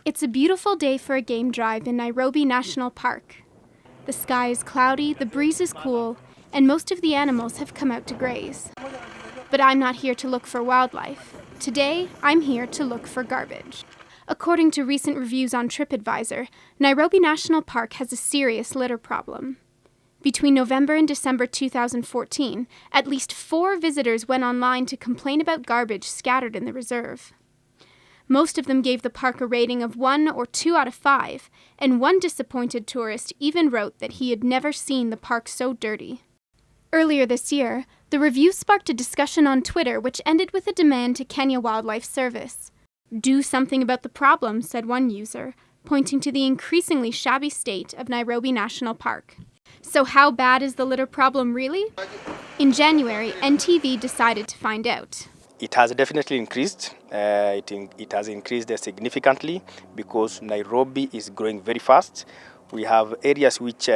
It's a beautiful day for a game drive in Nairobi National Park. The sky is cloudy, the breeze is cool, and most of the animals have come out to graze. But I'm not here to look for wildlife. Today, I'm here to look for garbage. According to recent reviews on TripAdvisor, Nairobi National Park has a serious litter problem. Between November and December 2014, at least 4 visitors went online to complain about garbage scattered in the reserve. Most of them gave the park a rating of 1 or 2 out of 5, and one disappointed tourist even wrote that he had never seen the park so dirty. Earlier this year, the review sparked a discussion on Twitter which ended with a demand to Kenya Wildlife Service. "Do something about the problem," said one user, pointing to the increasingly shabby state of Nairobi National Park. So how bad is the litter problem really? In January, NTV decided to find out. It has definitely increased. It has increased significantly because Nairobi is growing very fast. We have areas which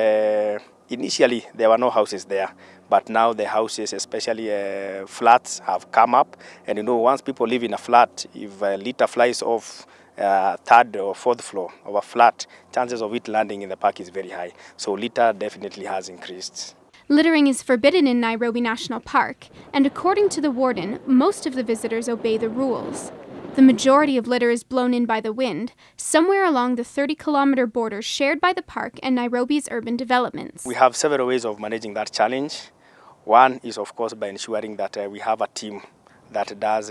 initially there were no houses there, but now the houses, especially flats, have come up. And once people live in a flat, if a litter flies off third or fourth floor of a flat, chances of it landing in the park is very high. So litter definitely has increased. Littering is forbidden in Nairobi National Park, and according to the warden, most of the visitors obey the rules. The majority of litter is blown in by the wind, somewhere along the 30-kilometer border shared by the park and Nairobi's urban developments. We have several ways of managing that challenge. One is, of course, by ensuring that we have a team that does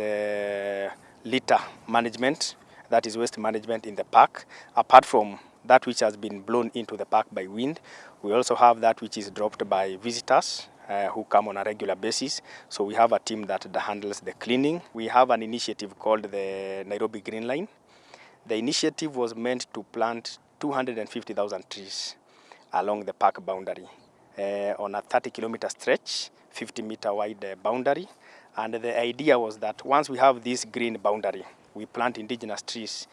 litter management, that is waste management in the park. Apart from that which has been blown into the park by wind, we also have that which is dropped by visitors who come on a regular basis. So we have a team that handles the cleaning. We have an initiative called the Nairobi Green Line. The initiative was meant to plant 250,000 trees along the park boundary on a 30-kilometer stretch, 50-meter wide boundary. And the idea was that once we have this green boundary, we plant indigenous trees.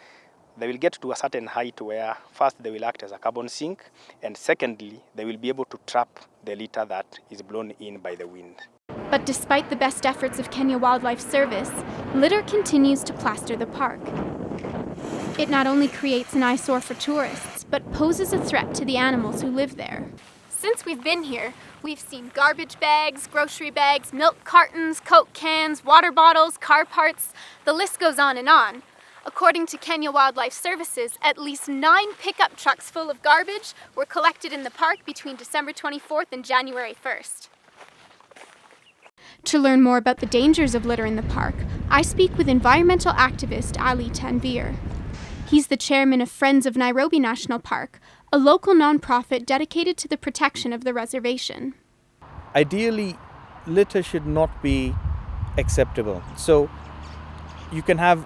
They will get to a certain height where first they will act as a carbon sink, and secondly, they will be able to trap the litter that is blown in by the wind. But despite the best efforts of Kenya Wildlife Service, litter continues to plaster the park. It not only creates an eyesore for tourists, but poses a threat to the animals who live there. Since we've been here, we've seen garbage bags, grocery bags, milk cartons, Coke cans, water bottles, car parts. The list goes on and on. According to Kenya Wildlife Services, at least 9 pickup trucks full of garbage were collected in the park between December 24th and January 1st. To learn more about the dangers of litter in the park, I speak with environmental activist Ali Tanvir. He's the chairman of Friends of Nairobi National Park, a local nonprofit dedicated to the protection of the reservation. Ideally, litter should not be acceptable. So you can have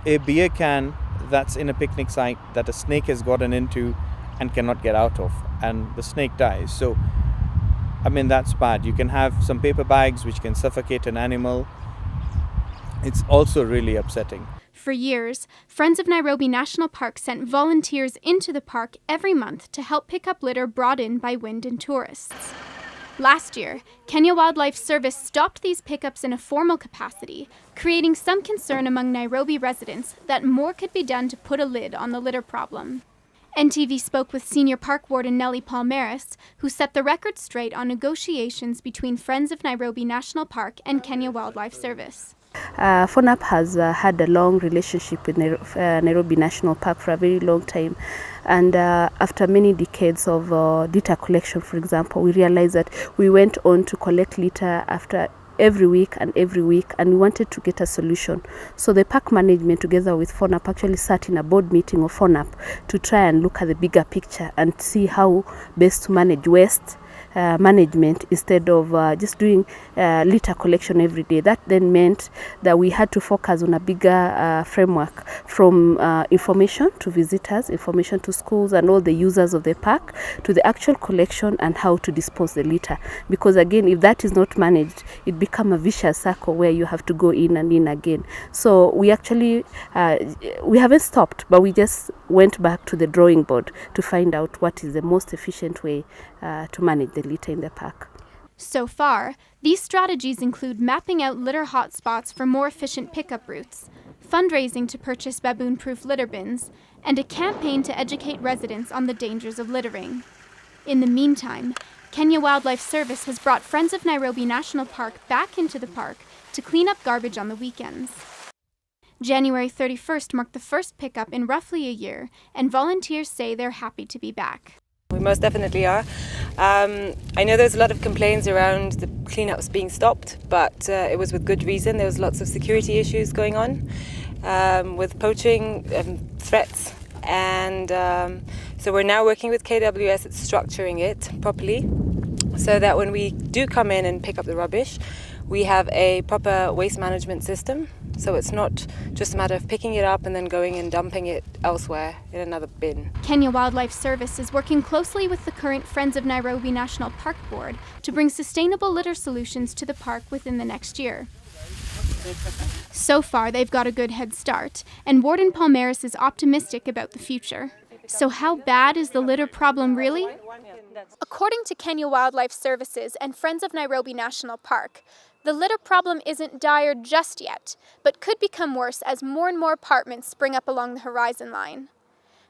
a beer can that's in a picnic site that a snake has gotten into and cannot get out of, and the snake dies. So, that's bad. You can have some paper bags which can suffocate an animal. It's also really upsetting. For years, Friends of Nairobi National Park sent volunteers into the park every month to help pick up litter brought in by wind and tourists. Last year, Kenya Wildlife Service stopped these pickups in a formal capacity, creating some concern among Nairobi residents that more could be done to put a lid on the litter problem. NTV spoke with Senior Park Warden Nellie Palmaris, who set the record straight on negotiations between Friends of Nairobi National Park and Kenya Wildlife Service. FONAP has had a long relationship with Nairobi National Park for a very long time, and after many decades of litter collection, for example, we realized that we went on to collect litter after every week, and we wanted to get a solution. So the park management together with FONAP actually sat in a board meeting of FONAP to try and look at the bigger picture and see how best to manage waste management instead of just doing litter collection every day. That then meant that we had to focus on a bigger framework, from information to visitors, information to schools and all the users of the park, to the actual collection and how to dispose the litter. Because again, if that is not managed, it becomes a vicious circle where you have to go in and in again. So we actually, we haven't stopped, but we just went back to the drawing board to find out what is the most efficient way to manage the litter in the park. So far, these strategies include mapping out litter hotspots for more efficient pickup routes, fundraising to purchase baboon-proof litter bins, and a campaign to educate residents on the dangers of littering. In the meantime, Kenya Wildlife Service has brought Friends of Nairobi National Park back into the park to clean up garbage on the weekends. January 31st marked the first pickup in roughly a year, and volunteers say they're happy to be back. We most definitely are. I know there's a lot of complaints around the cleanups being stopped, but it was with good reason. There was lots of security issues going on with poaching threats, and so we're now working with KWS at structuring it properly so that when we do come in and pick up the rubbish, we have a proper waste management system. So it's not just a matter of picking it up and then going and dumping it elsewhere in another bin. Kenya Wildlife Service is working closely with the current Friends of Nairobi National Park Board to bring sustainable litter solutions to the park within the next year. So far, they've got a good head start, and Warden Palmaris is optimistic about the future. So how bad is the litter problem really? According to Kenya Wildlife Services and Friends of Nairobi National Park, the litter problem isn't dire just yet, but could become worse as more and more apartments spring up along the horizon line.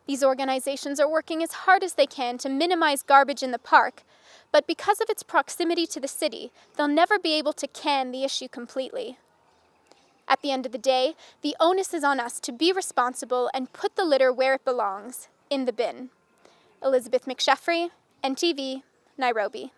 These organizations are working as hard as they can to minimize garbage in the park, but because of its proximity to the city, they'll never be able to can the issue completely. At the end of the day, the onus is on us to be responsible and put the litter where it belongs, in the bin. Elizabeth McSheffrey, NTV, Nairobi.